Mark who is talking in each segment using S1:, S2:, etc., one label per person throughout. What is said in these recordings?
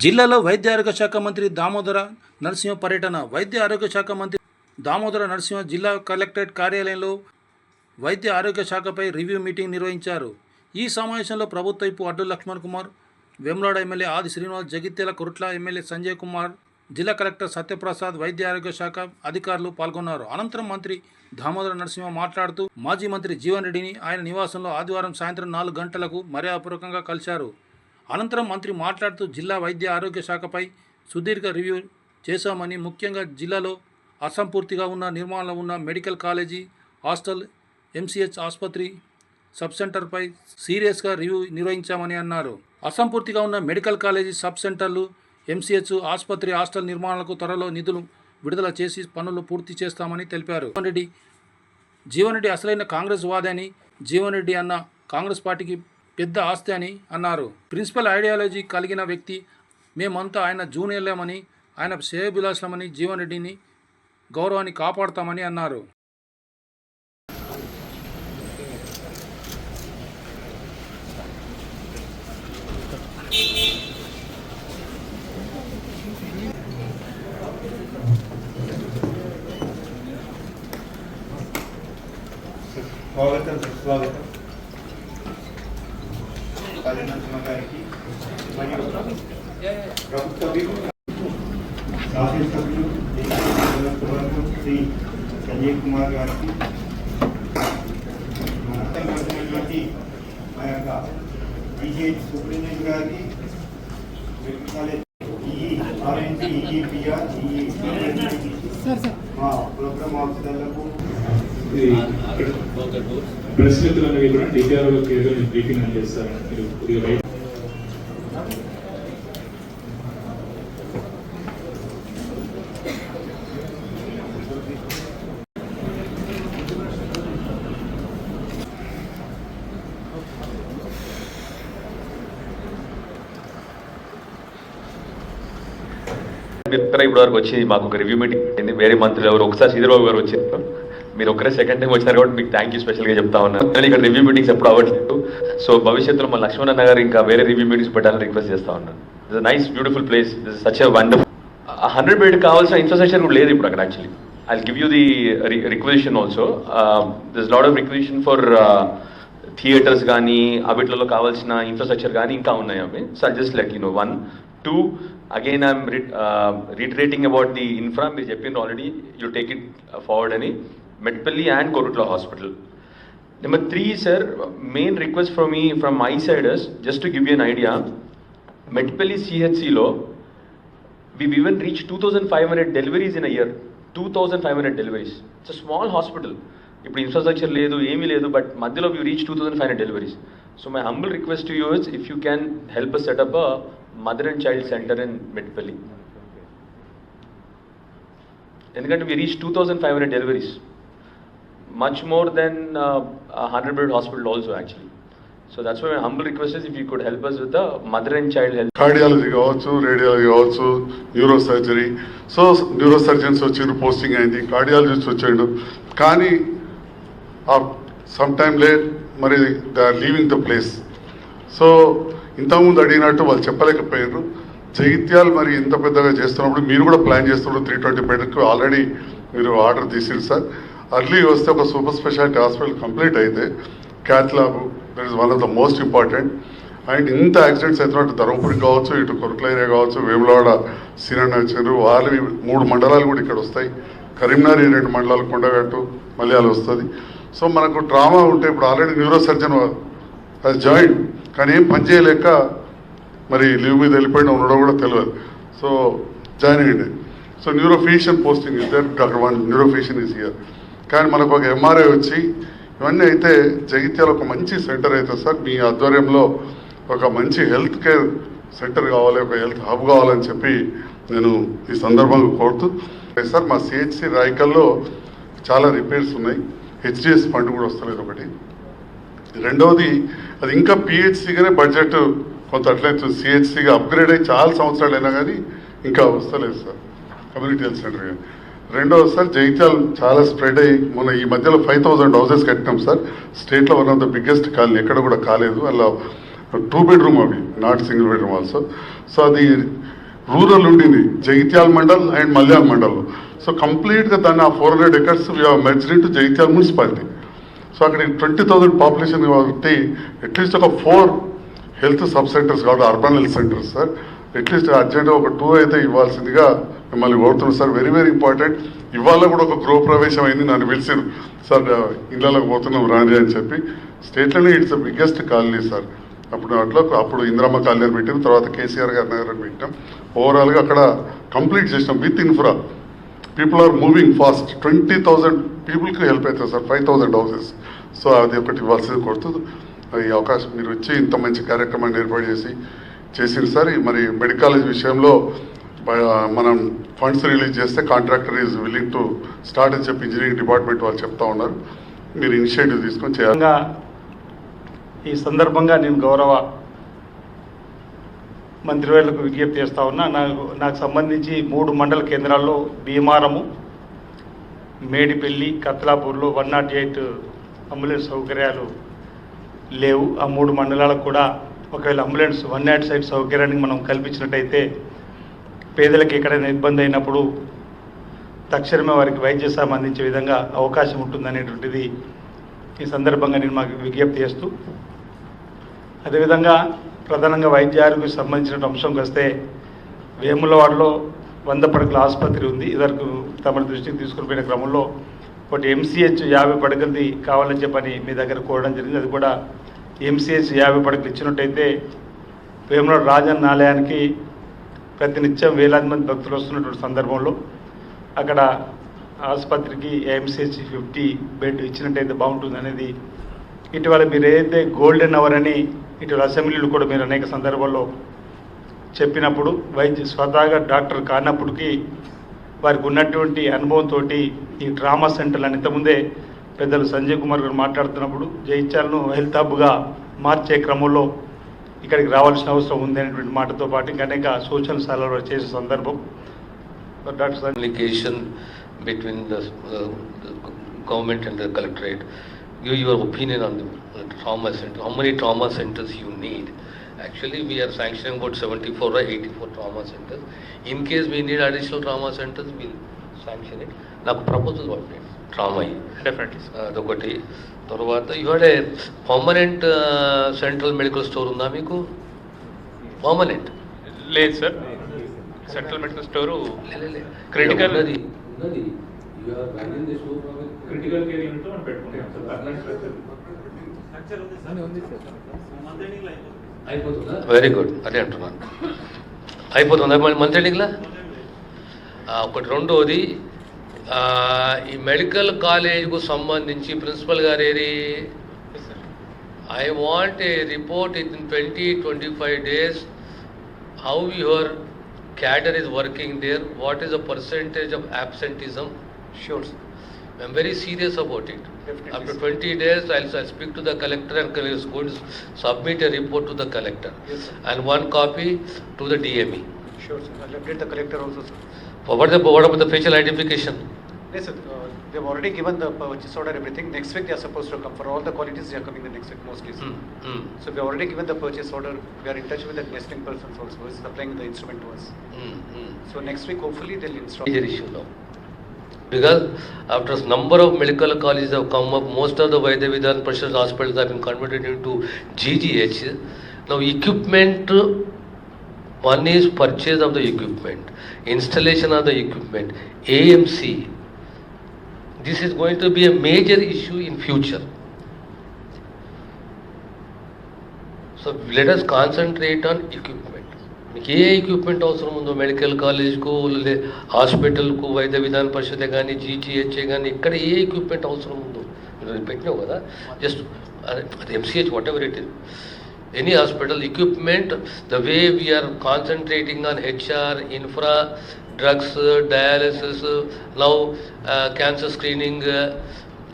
S1: జిల్లాలో వైద్య ఆరోగ్య శాఖ మంత్రి దామోదర నరసింహ పర్యటన. వైద్య ఆరోగ్య శాఖ మంత్రి దామోదర నరసింహ జిల్లా కలెక్టరేట్ కార్యాలయంలో వైద్య ఆరోగ్య శాఖపై రివ్యూ మీటింగ్ నిర్వహించారు. ఈ సమావేశంలో ప్రభుత్వ వైపు అడ్డు లక్ష్మణ్ కుమార్, వేములవాడ ఎమ్మెల్యే ఆది శ్రీనివాస్, జగిత్యాల కొరుట్ల ఎమ్మెల్యే సంజయ్ కుమార్, జిల్లా కలెక్టర్ సత్యప్రసాద్, వైద్య ఆరోగ్య శాఖ అధికారులు పాల్గొన్నారు. అనంతరం మంత్రి దామోదర నరసింహ మాట్లాడుతూ మాజీ మంత్రి జీవన్ రెడ్డిని ఆయన నివాసంలో ఆదివారం సాయంత్రం 4 గంటలకు మర్యాదపూర్వకంగా కలిశారు. అనంతరం మంత్రి మాట్లాడుతూ జిల్లా వైద్య ఆరోగ్య శాఖపై సుదీర్ఘ రివ్యూ చేశామని, ముఖ్యంగా జిల్లాలో అసంపూర్తిగా ఉన్న నిర్మాణంలో ఉన్న మెడికల్ కాలేజీ, హాస్టల్, ఎంసీహెచ్ ఆసుపత్రి, సబ్ సెంటర్పై సీరియస్గా రివ్యూ నిర్వహించామని అన్నారు. అసంపూర్తిగా ఉన్న మెడికల్ కాలేజీ, సబ్ సెంటర్లు, ఎంసీహెచ్ ఆసుపత్రి, హాస్టల్ నిర్మాణాలకు త్వరలో నిధులు విడుదల చేసి పనులు పూర్తి చేస్తామని తెలిపారు. జీవన్ రెడ్డి అసలైన కాంగ్రెస్ వాది అని, జీవన్ రెడ్డి అన్న కాంగ్రెస్ పార్టీకి పెద్ద ఆస్తి అని అన్నారు. ప్రిన్సిపల్ ఐడియాలజీ కలిగిన వ్యక్తి. మేమంతా ఆయన జూనియర్లమని, ఆయన శ్రేయోభిలాషులమని, జీవన్ రెడ్డిని గౌరవాన్ని కాపాడుతామని అన్నారు.
S2: స్వాగతం గారికి మరియు ప్రభుత్వ శాసనసభ్యులు శ్రీ సంజయ్ కుమార్ గారికి, మా యొక్క బీజేపీ సూపరింటెండెంట్ గారికి, మెడికల్ కాలేజ్ ఆర్ఎన్సీ, ఈఈపిఆర్, మా ప్రోగ్రామ్ ఆఫీసర్లకు,
S3: ప్రెస్ మిత్రులనేవి కూడా డిపిఆర్ఓ క్లియర్గా బ్రీఫింగ్ అని చేస్తారు. మీరు కొద్దిగా బయట
S4: ఇప్పుడు వరకు వచ్చి మాకు ఒక రివ్యూ మీటింగ్ అయింది. వేరే మంత్రులు ఎవరు, ఒకసారి శ్రీధర్బాబు గారు వచ్చారు, మీరు ఒకరే సెకండ్ టైం వచ్చారు కాబట్టి మీకు థ్యాంక్ యూ స్పెషల్గా చెప్తా ఉన్నాను. నేను ఇక్కడ రివ్యూ మీటింగ్స్ ఎప్పుడు అవ్వట్లేదు. సో భవిష్యత్తులో మన లక్ష్మణ్ అన్న గారు ఇంకా వేరే రివ్యూ మీటింగ్స్ పెట్టాలని రిక్వెస్ట్ చేస్తా ఉన్నాను. It's nice beautiful place, this such a wonderful. 100 bed కావాల్సిన ఇన్ఫ్రాస్ట్రక్చర్ కూడా లేదు ఇప్పుడు అక్కడ. Actually I give you the requisition also. This lot of requisition for theatres కానీ అవిట్లలో కావాల్సిన ఇన్ఫ్రాస్ట్రక్చర్ కానీ ఇంకా ఉన్నాయి అవి. So I just let you know. 1, 2 again I'm reiterating about the infra. మీరు చెప్పిండ్రు already, you take it forward అని. Metpalli and Korutla hospital. Number 3 sir, main request from my side is just to give you an idea. Metpalli సిహెచ్సిలో we've even reached 2500 deliveries in a year. 2500 deliveries. It's a small hospital. ఇప్పుడు infrastructure లేదు, ఏమీ లేదు, but మధ్యలో we reached 2500 deliveries. So my humble request to you is if you can help us set up a mother and child center in Medpalli. ఎందుకంటే we reached 2500 deliveries, much more than a 100-bed hospital also actually. So that's why my humble request is if you could help us with the mother and child health.
S5: Cardiology కావచ్చు, radiology కావచ్చు, neuro surgery. So neuro surgeons వచ్చిండు, posting అయింది, cardiologist వచ్చాడు. కానీ some time late మరి they are leaving the place. So ఇంతకుముందు అడిగినట్టు వాళ్ళు చెప్పలేకపోయారు. జగిత్యాలు మరి ఇంత పెద్దగా చేస్తున్నప్పుడు మీరు కూడా ప్లాన్ చేస్తున్నప్పుడు 320 బెడ్కి ఆల్రెడీ మీరు ఆర్డర్ తీసిరు సార్. అర్లీ వస్తే ఒక సూపర్ స్పెషాలిటీ హాస్పిటల్ కంప్లీట్ అయితే cath lab that is one of the most important. And ఇంత యాక్సిడెంట్స్ అవుతున్నట్టు ధర్మపురి కావచ్చు, ఇటు కొరుట్ల ఏరియా కావచ్చు, వేములవాడ సీనన్న వచ్చారు, వాళ్ళవి 3 మండలాలు కూడా ఇక్కడ వస్తాయి. కరీంనగర్ 2 మండలాలు, కొండగట్టు, మలయాళ వస్తుంది. సో మనకు ట్రామా ఉంటే ఇప్పుడు ఆల్రెడీ న్యూరో సర్జన్ అది జాయిన్, కానీ ఏం పని చేయలేక మరి లీవ్ మీద వెళ్ళిపోయిన ఉండడం కూడా తెలియదు. సో జాయిన్ అయ్యింది. So neurophysician posting is there, doctor 1 neurophysician is here. కానీ మనకు ఒక ఎంఆర్ఐ వచ్చి ఇవన్నీ అయితే జగిత్యాల ఒక మంచి సెంటర్ అవుతుంది సార్. మీ ఆధ్వర్యంలో ఒక మంచి హెల్త్ కేర్ సెంటర్ కావాలి, ఒక హెల్త్ హబ్ కావాలని చెప్పి నేను ఈ సందర్భంగా కోరుతూ సార్, మా సిహెచ్సి రాయకల్లో చాలా రిపేర్స్ ఉన్నాయి. హెచ్డిఎస్ ఫండ్ కూడా వస్తలేదు ఒకటి. రెండవది అది ఇంకా పిహెచ్సిగానే బడ్జెట్ కొంత అట్లయితే సిహెచ్సిగా అప్గ్రేడ్ అయ్యి చాలా సంవత్సరాలు అయినా కానీ ఇంకా వస్తలేదు సార్ కమ్యూనిటీ హెల్త్ సెంటర్ కానీ. రెండవది సార్, జగిత్యాల చాలా స్ప్రెడ్ అయ్యి మొన్న ఈ మధ్యలో 5000 హౌసెస్ కట్టినాం సార్. స్టేట్లో one of the biggest colony, ఎక్కడ కూడా కాలేదు. అలా 2 బెడ్రూమ్ అవి, not single bedroom also. So అది రూరల్ ఉండింది జగిత్యాల మండల్ అండ్ మల్యాల్ మండల్. సో కంప్లీట్గా దాన్ని ఆ 400 acres we merged into Jagtial municipality. So అక్కడ 20,000 పాపులేషన్ కాబట్టి అట్లీస్ట్ ఒక 4 హెల్త్ సబ్ సెంటర్స్ కావాలి, urban health centres sir. At least అర్జెంట్గా ఒక 2 అయితే ఇవ్వాల్సిందిగా మిమ్మల్ని కోరుతున్నాను సార్. Very very important. ఇవాళ కూడా ఒక గృహప్రవేశం అయింది, నన్ను పిలిచారు సార్ ఇళ్ళలోకి పోతున్నాం రాని అని చెప్పి. స్టేట్లోనే it's the biggest colony sir. అప్పుడు ఇందిరమ్మ కాలనీ అని పెట్టాం, తర్వాత కేసీఆర్ గారి నగర్ అని పెట్టాం. ఓవరాల్గా అక్కడ కంప్లీట్ చేసినాం with infra. People are moving fast. 20,000 పీపుల్కి హెల్ప్ అవుతుంది సార్, 5,000 హౌసెస్. సో అది ఒకటి ఇవ్వాల్సింది కొడుతూ ఈ అవకాశం మీరు వచ్చి ఇంత మంచి కార్యక్రమాన్ని ఏర్పాటు చేసింది సార్. మరి మెడికల్ కాలేజ్ విషయంలో మనం ఫండ్స్ రిలీజ్ చేస్తే contractor is willing to start అని చెప్పి ఇంజనీరింగ్ డిపార్ట్మెంట్ వాళ్ళు చెప్తా ఉన్నారు. మీరు ఇనిషియేటివ్ తీసుకొని చేయాలి.
S6: ఈ సందర్భంగా నేను గౌరవ మంత్రివర్యులకు విజ్ఞప్తి చేస్తా ఉన్నా. నాకు సంబంధించి 3 మండల కేంద్రాల్లో భీమారము, మేడిపల్లి, కత్లాపూర్లో 108 అంబులెన్స్ సౌకర్యాలు లేవు. ఆ 3 మండలాలకు కూడా ఒకవేళ అంబులెన్స్ 108 సైట్ సౌకర్యాన్ని మనం కల్పించినట్టయితే పేదలకు ఎక్కడైనా ఇబ్బంది అయినప్పుడు తక్షణమే వారికి వైద్య సాయం అందించే విధంగా అవకాశం ఉంటుందనేటువంటిది ఈ సందర్భంగా నేను మాకు విజ్ఞప్తి చేస్తూ, అదేవిధంగా ప్రధానంగా వైద్య ఆరోగ్యం సంబంధించిన అంశంకి వస్తే వేములవాడలో 100 పడకల ఆసుపత్రి ఉంది. ఇదివరకు తమ దృష్టికి తీసుకుని పోయిన క్రమంలో ఒకటి MCH 50 పడకలది కావాలని చెప్పని మీ దగ్గర కోరడం జరిగింది. అది కూడా MCH 50 పడకలు ఇచ్చినట్టయితే వేములవాడ రాజన్న ఆలయానికి ప్రతినిత్యం వేలాది మంది భక్తులు వస్తున్నటువంటి సందర్భంలో అక్కడ ఆసుపత్రికి MCH 50 బెడ్ ఇచ్చినట్టయితే బాగుంటుంది అనేది. ఇటీవల మీరు ఏదైతే గోల్డెన్ అవర్ అని ఇటీవల అసెంబ్లీలు కూడా మీరు అనేక సందర్భాల్లో చెప్పినప్పుడు స్వతహాగా డాక్టర్ కానప్పటికీ వారికి ఉన్నటువంటి అనుభవంతో ఈ ట్రామా సెంటర్లు అని ఇంతకుముందే పెద్దలు సంజయ్ కుమార్ గారు మాట్లాడుతున్నప్పుడు జైత్యాలను హెల్త్ హబ్గా మార్చే క్రమంలో ఇక్కడికి రావాల్సిన అవసరం ఉంది అనేటువంటి మాటతో పాటు ఇంకా అనేక సూచనలు సలహాలు చేసే సందర్భం. Doctor
S7: communication between the government and the collectorate. Give your opinion on the trauma center. How many trauma centers you need? Actually, we are sanctioning about 74 or 84 trauma centers. In case we need additional trauma centers, we'll sanction it. Now, proposal what made? Trauma.
S6: Definitely
S7: అదొకటి. తర్వాత ఇవాళ permanent central medical store ఉందా మీకు? Permanent
S6: లేదు sir. Central medical store
S7: critical
S3: critical care unit మనం పెట్టుకుంటాం sir.
S7: Very good, అదే అంటున్నాను. అయిపోతుందా మంత్ ఎండింగ్లా? ఒకటి. రెండోది, ఈ మెడికల్ కాలేజ్కు సంబంధించి ప్రిన్సిపల్ గారు ఏరి I want a report in 20-25 days how your cadre is working there, what is the percentage of absenteeism. Sure, I'm very serious about it. Definitely. After 20 days I'll speak to the collector and is going to submit a report to the collector. Yes, and 1 copy to the DME.
S6: Sure, sir. I'll update the collector also, sir.
S7: What about the facial identification?
S6: Yes, sir. They've already given the purchase order, everything. Next week they are supposed to come. For all the qualities, they are coming the next week, mostly. So we have already given the purchase order. We are in touch with the nesting persons also, who is supplying the instrument to us. So next week, hopefully, they'll install.
S7: Major issue now. Because after a number of medical colleges have come up, most of the Vaidya Vidhan Parishad hospitals have been converted into GGH. Now equipment, one is purchase of the equipment, installation of the equipment, AMC. This is going to be a major issue in future. So let us concentrate on equipment. మీకు ఏ equipment అవసరం ఉందో medical కాలేజ్కు, హాస్పిటల్కు, వైద్య విధాన పరిషత్ కానీ, జీజీహెచ్ఏ కానీ, ఇక్కడ ఏ equipment అవసరం ఉందో పెట్టినావు కదా. జస్ట్ అది MCH whatever it is, any hospital equipment, the way we are concentrating on HR, infra, drugs, dialysis, now cancer screening,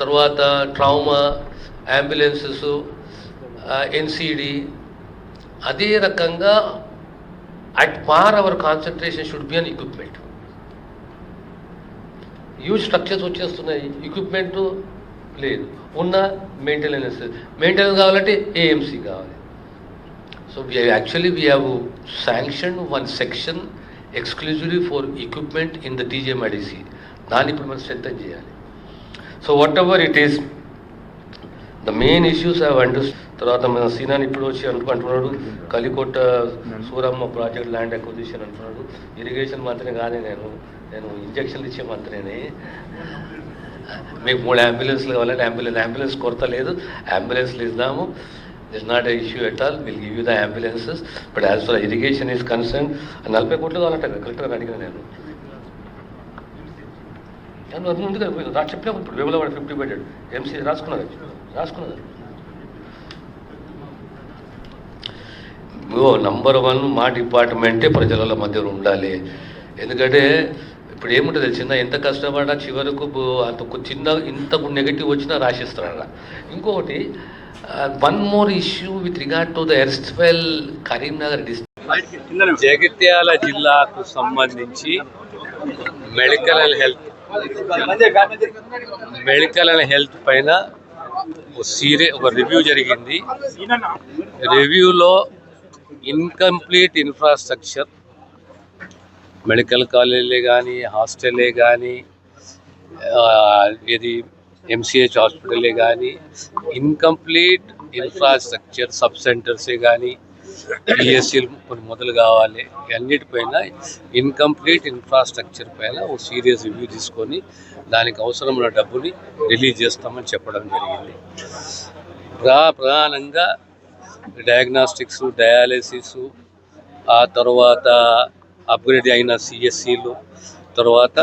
S7: తర్వాత ట్రామా, అంబులెన్సెస్, NCD. అదే రకంగా at par our concentration should be on equipment. Huge structures వచ్చేస్తున్నాయి, equipment లేదు, ఉన్న maintenance కావాలంటే AMC కావాలి. So we have sanction 1 section exclusively for equipment in the TGMIDC. దాన్ని ఇప్పుడు మనం స్ట్రెంథన్ చేయాలి. So whatever it is the main issues have understand. తర్వాత మన సీనాని ఇప్పుడు వచ్చి అంటున్నాడు Kalikota Suramma project land acquisition అంటున్నాడు. ఇరిగేషన్ మంత్రి కానీ నేను ఇంజక్షన్లు ఇచ్చే మంత్రిని. మీకు 3 అంబులెన్స్లు కావాలంటే అంబులెన్స్ కొరత లేదు, అంబులెన్స్లు ఇద్దాము. This not a issue at all, will give you the ambulances. But as for irrigation is concern 40 కోట్లు కావాలంట కలెక్టర్ అడిగిన నేను ముందుగా చెప్పినా ఇప్పుడు వేములవాడ 50 బెడెడ్ ఎంసీ రాసుకున్నది. నంబర్ 1 మా డిపార్ట్మెంటే ప్రజల మధ్యలో ఉండాలి. ఎందుకంటే ఇప్పుడు ఏముంటుంది తెలిసిందా, ఎంత కష్టపడ్డా చివరకు అంత చిన్న ఇంత నెగటివ్ వచ్చినా రాసిస్తారన్న. ఇంకొకటి one more issue with regard to the erstwhile Karimnagar district.
S8: Jagtial జిల్లాకు సంబంధించి మెడికల్ అండ్ హెల్త్ పైన ఒక రివ్యూ జరిగింది. రివ్యూలో ఇన్కంప్లీట్ ఇన్ఫ్రాస్ట్రక్చర్, మెడికల్ కాలేజీలే కానీ, హాస్టల్లే కానీ, ఇది ఎంసీహెచ్ హాస్పిటలే కానీ, ఇన్కంప్లీట్ ఇన్ఫ్రాస్ట్రక్చర్ సబ్ సెంటర్సే కానీ, పిఎస్సీలు కొన్ని మొదలు కావాలి. అన్నిటిపైన ఇన్కంప్లీట్ ఇన్ఫ్రాస్ట్రక్చర్ పైన ఒక సీరియస్ రివ్యూ తీసుకొని దానికి అవసరమైన డబ్బుని రిలీజ్ చేస్తామని చెప్పడం జరిగింది. ప్రధానంగా డయాగ్నాస్టిక్స్, డయాలసిస్, ఆ తర్వాత అప్గ్రేడ్ అయిన సిఎస్సీలు, తర్వాత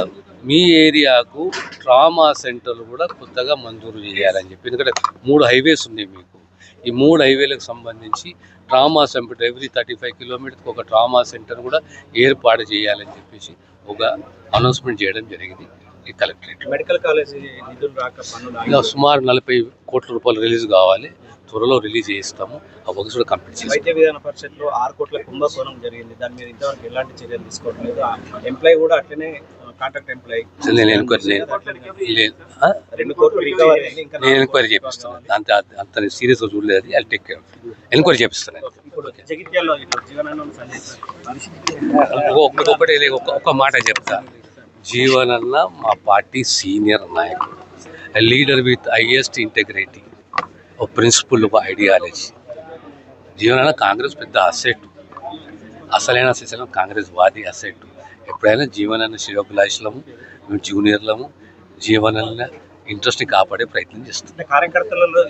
S8: మీ ఏరియాకు ట్రామా సెంటర్లు కూడా కొత్తగా మంజూరు చేయాలని చెప్పి. ఎందుకంటే 3 హైవేస్ ఉన్నాయి మీకు. ఈ 3 హైవేలకు సంబంధించి ట్రామా సెంటర్ ఎవ్రీ 35 కిలోమీటర్కి ఒక ట్రామా సెంటర్ కూడా ఏర్పాటు చేయాలని చెప్పేసి ఒక అనౌన్స్మెంట్ చేయడం జరిగింది ఈ కలెక్టరేట్.
S9: మెడికల్ కాలేజీ నిధులు రాక
S8: ఇలా సుమారు 40 కోట్ల రూపాయలు రిలీజ్ కావాలి. త్వరలో రిలీజ్ చేస్తాము. ఆ వర్క్స్ కూడా కంప్లీట్ చేస్తాము.
S9: వైద్య విధాన పరిషత్లో 6 కోట్ల కుంభకోణం జరిగింది. దాని మీద ఇంతవరకు ఎలాంటి చర్యలు తీసుకోవట్లేదు. ఎంప్లాయీ కూడా అట్లనే కాంట్రాక్ట్ ఎంప్లాయీ
S8: నేను ఎంక్వైరీ
S9: 2 కోట్లు రికవరీ అయింది. ఇంకా
S8: నేను ఎంక్వైరీ చేపిస్తాను. అంత సీరియస్గా చూడలేదు. అది ఐ టేక్ కేర్. ఎంక్వైరీ చేపిస్తాను.
S9: జగిత్యాలలో జీవనానందం
S8: ఒక మాట చెప్తా. జీవనన్న మా పార్టీ సీనియర్ నాయకుడు, లీడర్ విత్ హైయెస్ట్ ఇంటెగ్రిటీ, ఒక ప్రిన్సిపల్, ఒక ఐడియాలజీ. జీవనన్న కాంగ్రెస్ పెద్ద అసెట్, అసలైన అసెట్ కాంగ్రెస్ వాది అసెట్. ఎప్పుడైనా జీవనన్న శిరోభిలాషులము, మేము జూనియర్లము, జీవనన్న ఇంట్రెస్ట్ని కాపాడే ప్రయత్నం చేస్తాం.
S9: కార్యకర్తలలో